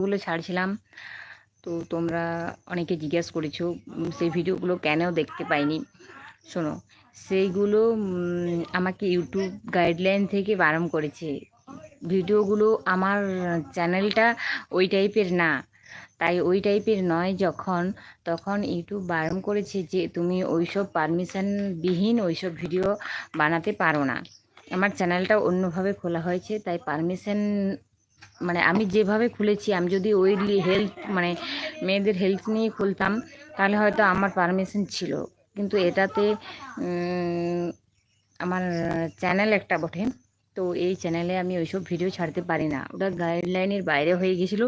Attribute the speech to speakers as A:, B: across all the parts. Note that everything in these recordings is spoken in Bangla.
A: গুলো ছাড়ছিলাম, তো তোমরা অনেকে জিজ্ঞেস করেছো সেই ভিডিওগুলো কেন দেখতে পাইনি। শোনো, সেইগুলো আমাকে ইউটিউব গাইডলাইন থেকে বারণ করেছে। ভিডিওগুলো আমার চ্যানেলটা ওই টাইপের না, তাই ওই টাইপের নয় যখন, তখন ইউটিউব বারণ করেছে যে তুমি ওইসব পারমিশনবিহীন ওইসব ভিডিও বানাতে পারো না। আমার চ্যানেলটা অন্যভাবে খোলা হয়েছে, তাই পারমিশন মানে আমি যেভাবে খুলেছি, আমি যদি ওই হেলথ মানে মেয়েদের হেলথ নিয়ে খুলতাম তাহলে হয়তো আমার পারমিশন ছিল, কিন্তু এটাতে আমার চ্যানেল একটা বটে, তো এই চ্যানেলে আমি ওইসব ভিডিও ছাড়তে পারি না, ওটা গাইডলাইনের বাইরে হয়ে গেছিলো।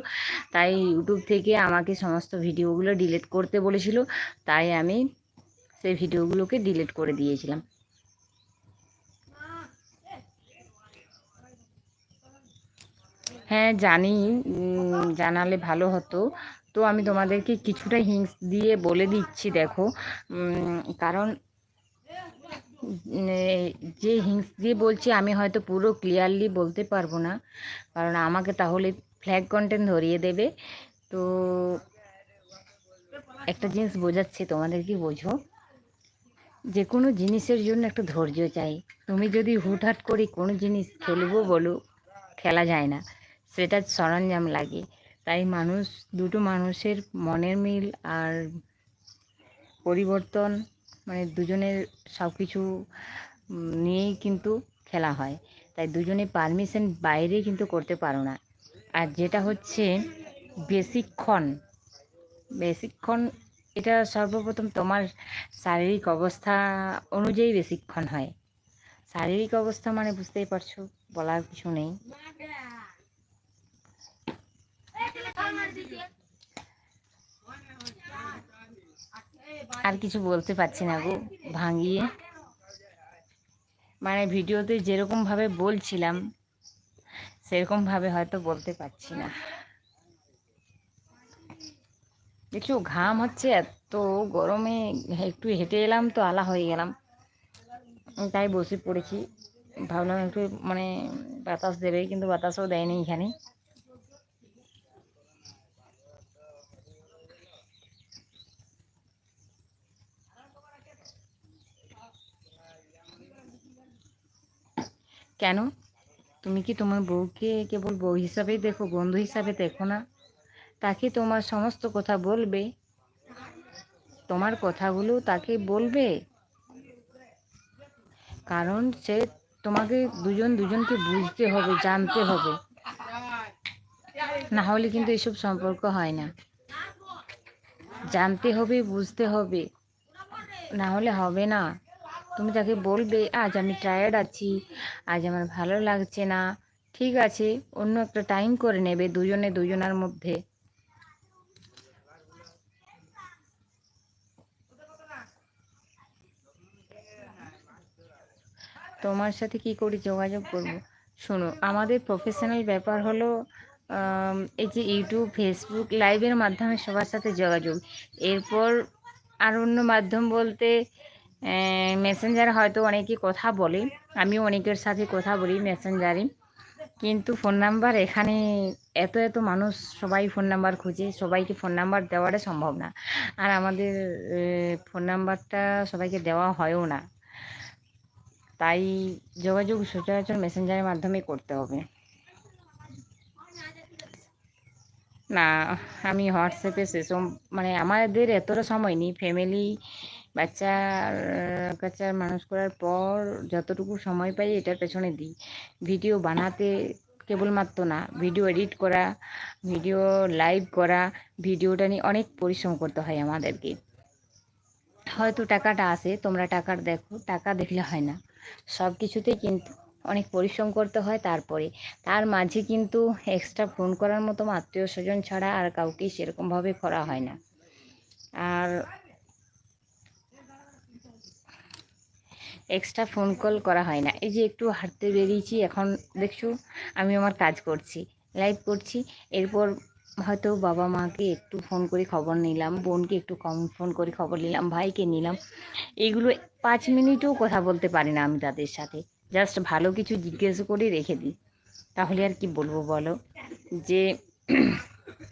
A: তাই ইউটিউব থেকে আমাকে সমস্ত ভিডিওগুলো ডিলিট করতে বলেছিল, তাই আমি সেই ভিডিওগুলোকে ডিলিট করে দিয়েছিলাম। হ্যাঁ জানি, জানালে ভালো হতো। তো আমি তোমাদেরকে কিছুটা হিন্টস দিয়ে বলে দিচ্ছি, দেখো। কারণ যে হিন্টস দিয়ে বলছি আমি হয়তো পুরো ক্লিয়ারলি বলতে পারবো না, কারণ আমাকে তাহলে ফ্ল্যাগ কন্টেন্ট ধরিয়ে দেবে। তো একটা জিনিস বোঝাচ্ছি তোমাদের, কি বোঝো, যে কোনো জিনিসের জন্য একটা ধৈর্য চাই। তুমি যদি হুটহাট করে কোনো জিনিস খেলবো বলো, খেলা যায় না, সেটা সরঞ্জাম লাগে। তাই দুটো মানুষের মনের মিল আর পরিবর্তন, মানে দুজনের সব কিছু নিয়েই কিন্তু খেলা হয়। তাই দুজনে পারমিশন বাইরে কিন্তু করতে পারো না। আর যেটা হচ্ছে বেশিক্ষণ বেশিক্ষণ, এটা সর্বপ্রথম তোমার শারীরিক অবস্থা অনুযায়ী বেশিক্ষণ হয়। শারীরিক অবস্থা মানে বুঝতেই পারছো, বলার কিছু নেই। আর কিছু বলতে পারছি না গো, ভাঙিয়ে মানে ভিডিওতে যেরকমভাবে বলছিলাম সেরকমভাবে হয়তো বলতে পারছি না। দেখছো ঘাম হচ্ছে এত গরমে, একটু হেঁটে এলাম তো আলা হয়ে গেলাম, তাই বসে পড়েছি। ভাবলাম একটু মানে বাতাস দেবে, কিন্তু বাতাসও দেয়নি এখানে। কেন? তুমি কি তোমার বউকে কেবল বউ হিসাবেই দেখো, বন্ধু হিসাবে দেখো না? তাকে তোমার সমস্ত কথা বলবে, তোমার কথাগুলো তাকে বলবে, কারণ সে তোমাকে দুজনকে বুঝতে হবে, জানতে হবে, না হলে কিন্তু এসব সম্পর্ক হয় না। জানতে হবে, বুঝতে হবে, না হলে হবে না। তুমি তাকে বলবে আজ আমি টায়ার্ড আছি, আজ আমার ভালো লাগছে না, ঠিক আছে, অন্য একটা টাইম করে নেবে দুজনে দুজনার মধ্যে। তোমার সাথে কি করে যোগাযোগ করব? শোনো, আমাদের প্রফেশনাল ব্যাপার হলো এই যে ইউটিউব, ফেসবুক লাইভের মাধ্যমে সবার সাথে যোগাযোগ। এরপর আর অন্য মাধ্যম বলতে মেসেঞ্জারে হয়তো অনেকে কথা বলে, আমিও অনেকের সাথে কথা বলি মেসেঞ্জারে, কিন্তু ফোন নাম্বার এখানে এত এত মানুষ, সবাই ফোন নাম্বার খুঁজে, সবাইকে ফোন নাম্বার দেওয়াটা সম্ভব না। আর আমাদের ফোন নাম্বারটা সবাইকে দেওয়া হয়ও না, তাই যোগাযোগ সচরাচর মেসেঞ্জারের মাধ্যমে করতে হবে। না, আমি হোয়াটসঅ্যাপে সেসব মানে আমাদের এতটা সময় নেই, ফ্যামিলি বাচ্চা কাচ্চা মানুষ করার পর যতটুকু সময় পাই এটার পেছনে দিই। ভিডিও বানাতে কেবলমাত্র না, ভিডিও এডিট করা, ভিডিও লাইভ করা, ভিডিওটা নিয়ে অনেক পরিশ্রম করতে হয় আমাদেরকে। হয়তো টাকাটা আসে, তোমরা টাকার দেখো, টাকা দেখলে হয় না, সব কিছুতেই কিন্তু অনেক পরিশ্রম করতে হয়। তারপরে তার মাঝে কিন্তু এক্সট্রা ফোন করার মতো আত্মীয় স্বজন ছাড়া আর কাউকে সেরকমভাবে করা হয় না। আর এক্সট্রা ফোন কল করা হয় না। এই যে একটু হাঁটতে বেরিয়েছি এখন, দেখছো আমি আমার কাজ করছি, লাইভ করছি, এরপর হয়তো বাবা মাকে একটু ফোন করে খবর নিলাম, বোনকে একটু কম ফোন করে খবর নিলাম, ভাইকে নিলাম, এগুলো 5 মিনিটও কথা বলতে পারি না আমি তাদের সাথে। জাস্ট ভালো কিছু জিজ্ঞেস করে রেখে দিই। তাহলে আর কি বলবো বলো, যে